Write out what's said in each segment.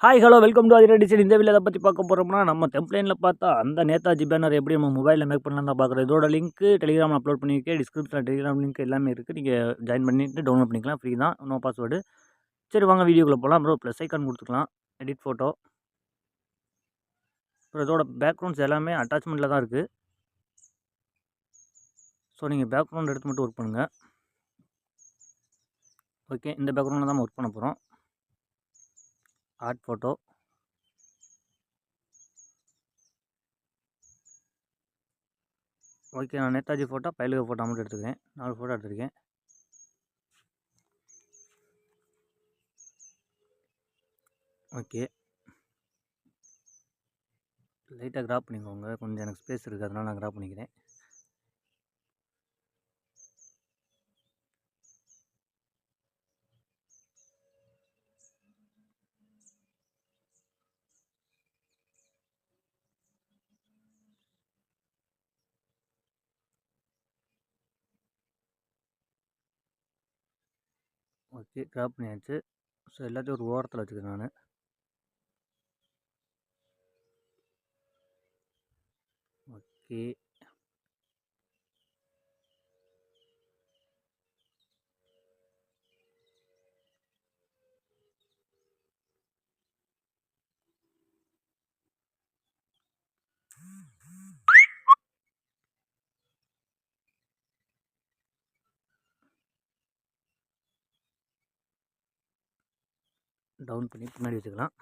Hi hello welcome to அதிர design. இந்த video எதை பற்றி பார்க்க போகிறோம்னா, நம்ம டெம்ப்ளைனில் பார்த்தா அந்த நேதாஜி பேனர் எப்படி நம்ம மொபைலில் மேக் பண்ணலாம் தான் பார்க்குறோம். இதோட லிங்க்கு டெலிகிராமில் அப்லோட் பண்ணியிருக்கேன். டிஸ்கிரிப்ஷனில் டெலிகிராம் லிங்க் எல்லாமே இருக்குது. நீங்கள் ஜாயின் பண்ணிவிட்டு டவுன்லோட் பண்ணிக்கலாம். ஃப்ரீ தான், நோ பாஸ்வேர்டு. சரி வாங்க வீடியோக்குள்ளே போகலாம். ப்ரோ ப்ளஸ் ஐக்கான் கொடுத்துக்கலாம். Edit photo. அப்புறம் இதோட பேக்ரவுண்ட்ஸ் எல்லாமே அட்டாச்மெண்ட்டில் தான் இருக்குது. ஸோ நீங்கள் பேக்ரவுண்ட் எடுத்து மட்டும் ஒர்க் பண்ணுங்கள். ஓகே, இந்த பேக்ரவுண்டில் தான் ஒர்க் பண்ண போகிறோம். Add photo. ஓகே, நான் நேதாஜி ஃபோட்டோ பயிலுக ஃபோட்டோ மட்டும் எடுத்துக்கிறேன். 4 ஃபோட்டோ எடுத்துருக்கேன். ஓகே, லைட்டாக கிராப் பண்ணிக்கோங்க. கொஞ்சம் எனக்கு ஸ்பேஸ் இருக்குது, அதனால் நான் கிராப் பண்ணிக்கிறேன். ஓகே, கிராப் பண்ணியாச்சு. ஸோ எல்லாத்தையும் ஒரு ஓரத்தில் வச்சுக்கிறேன் நான். ஓகே, டவுன் பண்ணி பின்னாடி வச்சுக்கலாம்.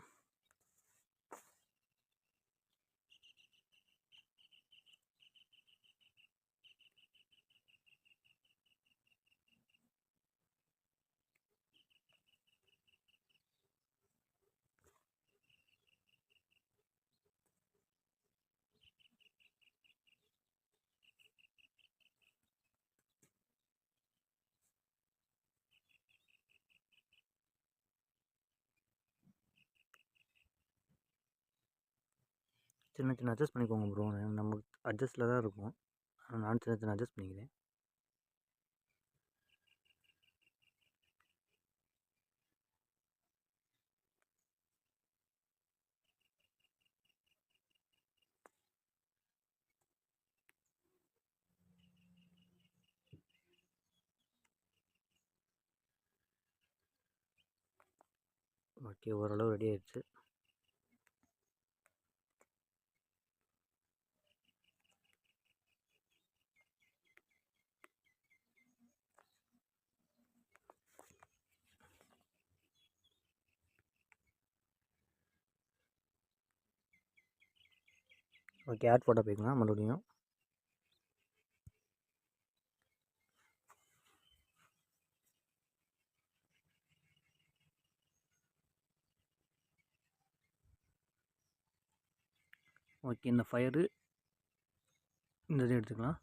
சின்ன சின்ன அட்ஜஸ்ட் பண்ணிக்கோங்க ப்ரோ. நமக்கு அட்ஜஸ்ட்டில் தான் இருக்கும். நான் சின்ன சின்ன அட்ஜஸ்ட் பண்ணிக்கிறேன். ஓகே, ஓரளவு ரெடி ஆயிடுச்சு. ஓகே, ஆட் ஃபோட்டோ போய்க்கலாம் மறுபடியும். ஓகே, இந்த ஃபயரு இந்த இது எடுத்துக்கலாம்.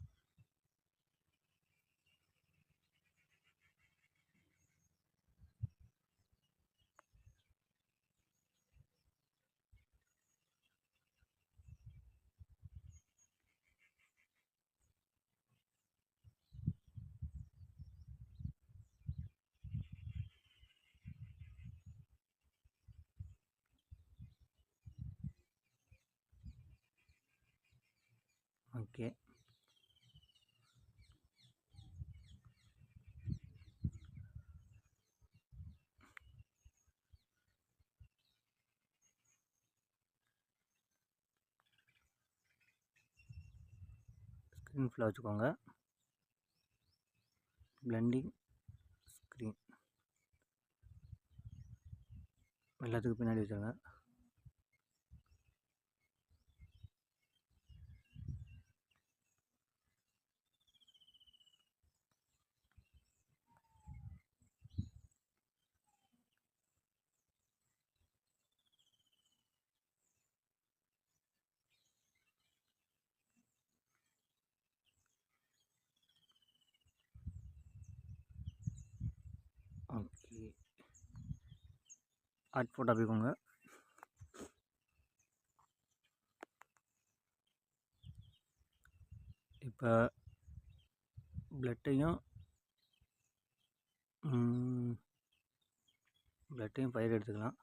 ஓகே, ஸ்க்ரீன் ஃபுல்லாக வச்சுக்கோங்க. பிளெண்டிங் ஸ்க்ரீன் எல்லாத்துக்கும் பின்னாடி வச்சுருங்க. ஓகே, ஆட் ஃபோட்டோ போய்க்கோங்க. இப்போ பிளட்டையும் ஃபயர் எடுத்துக்கலாம்.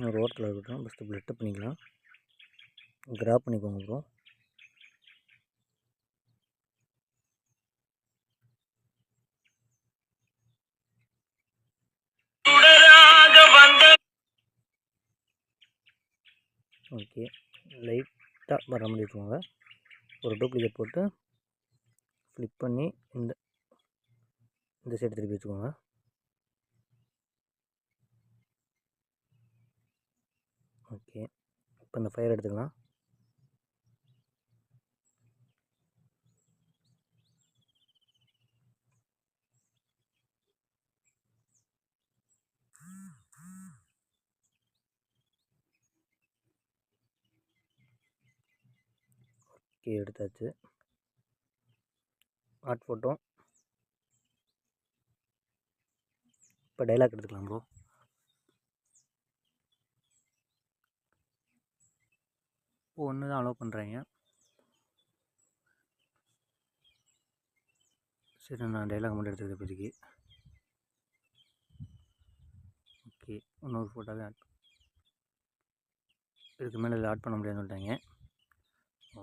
ஒரு ஓரத்தில் இருக்கட்டும். ஃபஸ்ட்டு பிளட்டப் பண்ணிக்கலாம். கிராப் பண்ணிக்கோங்க ப்ரோ. ஓகே, லைட்டாக வர மாதிரி வச்சுக்கோங்க. ஒரு டூப்ளிகேட் போட்டு ஃப்ளிப் பண்ணி இந்த சைடு திருப்பி வச்சுக்கோங்க. ஓகே, இப்போ இந்த ஃபயர் எடுத்துக்கலாம். ஓகே, எடுத்தாச்சு. Art photo. இப்போ டைலாக் எடுத்துக்கலாம் ப்ரோ. இப்போ ஒன்று தான் அலோவ் பண்ணுறாங்க. சரி, நான் டைலாக் மட்டும் எடுத்துக்கிறேன் இப்போதைக்கு. ஓகே, இன்னொரு ஃபோட்டோவே ஆட் இதுக்கு மேலே இதில் ஆட் பண்ண முடியாதுன்னு சொல்லிட்டாங்க.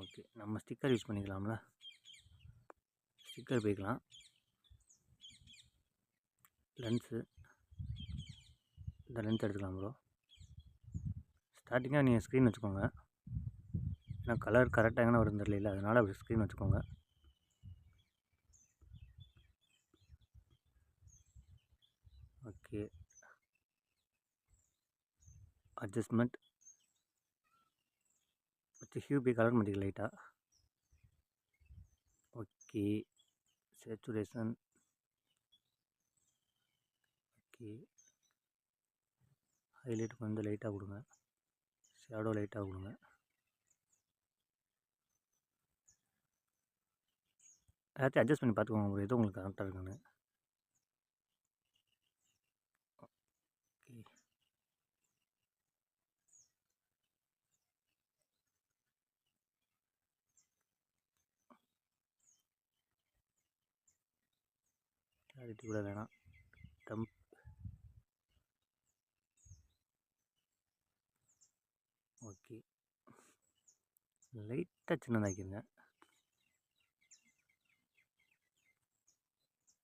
ஓகே, நம்ம ஸ்டிக்கர் யூஸ் பண்ணிக்கலாம்ல. ஸ்டிக்கர் போய்க்கலாம். லென்ஸு, இந்த லென்ஸ் எடுத்துக்கலாம் ப்ரோ. ஸ்டார்டிங்காக நீங்கள் ஸ்க்ரீன் வச்சுக்கோங்க. ஏன்னா கலர் கரெக்டாக எங்கே வரும் தெரியல, அதனால் அப்படி ஸ்க்ரீன் வச்சுக்கோங்க. ஓகே, அட்ஜஸ்ட்மெண்ட் வச்சு ஹியூபி கலர் மாற்றிக்க லைட்டாக. Okay, saturation. ஓகே, ஹைலைட் கொஞ்சம் லைட்டாக கொடுங்க. ஷேடோ லைட்டாக கொடுங்க. எல்லாத்தையும் அட்ஜஸ்ட் பண்ணி பார்த்துக்கோங்க ப்ரோ, எது உங்களுக்கு கரெக்டாக இருக்குன்னு. ஓகே, கிளாரிட்டி கூட வேணாம். டம்ப். ஓகே, லைட்டாக சின்னதாக்கிடுங்க.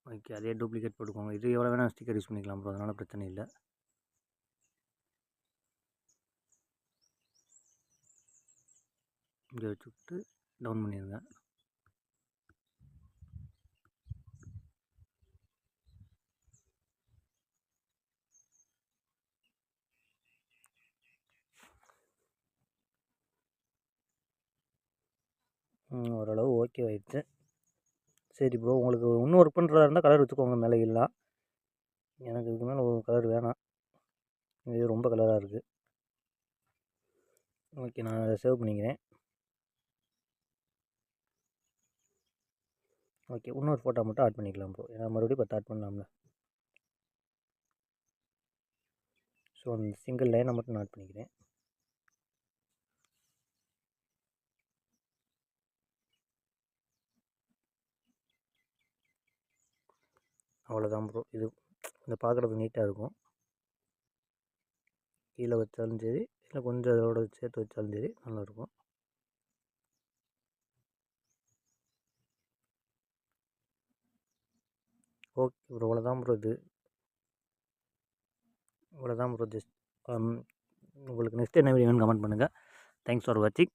ஓகே, அதே டூப்ளிகேட் போட்டுக்கோங்க. இது எவ்வளோ வேணால் ஸ்டிக்கர் யூஸ் பண்ணிக்கலாம் ப்ரோ, அதனால் பிரச்சனை இல்லை. இங்கே வச்சுக்கிட்டு டவுன் பண்ணிடுங்க. ஓரளவு ஓகே ஆகிடுச்சு. சரி ப்ரோ, உங்களுக்கு இன்னும் ஒர்க் பண்ணுறதா இருந்தால் கலர் வச்சுக்கோங்க மேலே இல்லை. எனக்கு இதுக்கு மேலே ஒரு கலர் வேணாம், இது ரொம்ப கலராக இருக்குது. ஓகே, நான் அதை சேவ் பண்ணிக்கிறேன். ஓகே, இன்னொரு ஃபோட்டோ மட்டும் ஆட் பண்ணிக்கலாம் ப்ரோ, ஏன்னா மறுபடியும் 10 ஆட் பண்ணலாம்ல. ஸோ அந்த சிங்கிள் லைனை மட்டும் நான் ஆட் பண்ணிக்கிறேன். அவ்வளோதான் ப்ரோ. இது இந்த பார்க்குறது நீட்டாக இருக்கும். கீழே வச்சாலும் சரி, இல்லை கொஞ்சம் அதோட சேர்த்து வச்சாலும் சரி நல்லாயிருக்கும். ஓகே ப்ரோ, இவ்வளோதான் ப்ரோ. இவ்வளோதான் ப்ரோ. ஜஸ்ட் உங்களுக்கு நெக்ஸ்ட் என்ன வீடியோன்னு கமெண்ட் பண்ணுங்கள். தேங்க்ஸ் ஃபார் வாட்சிங்.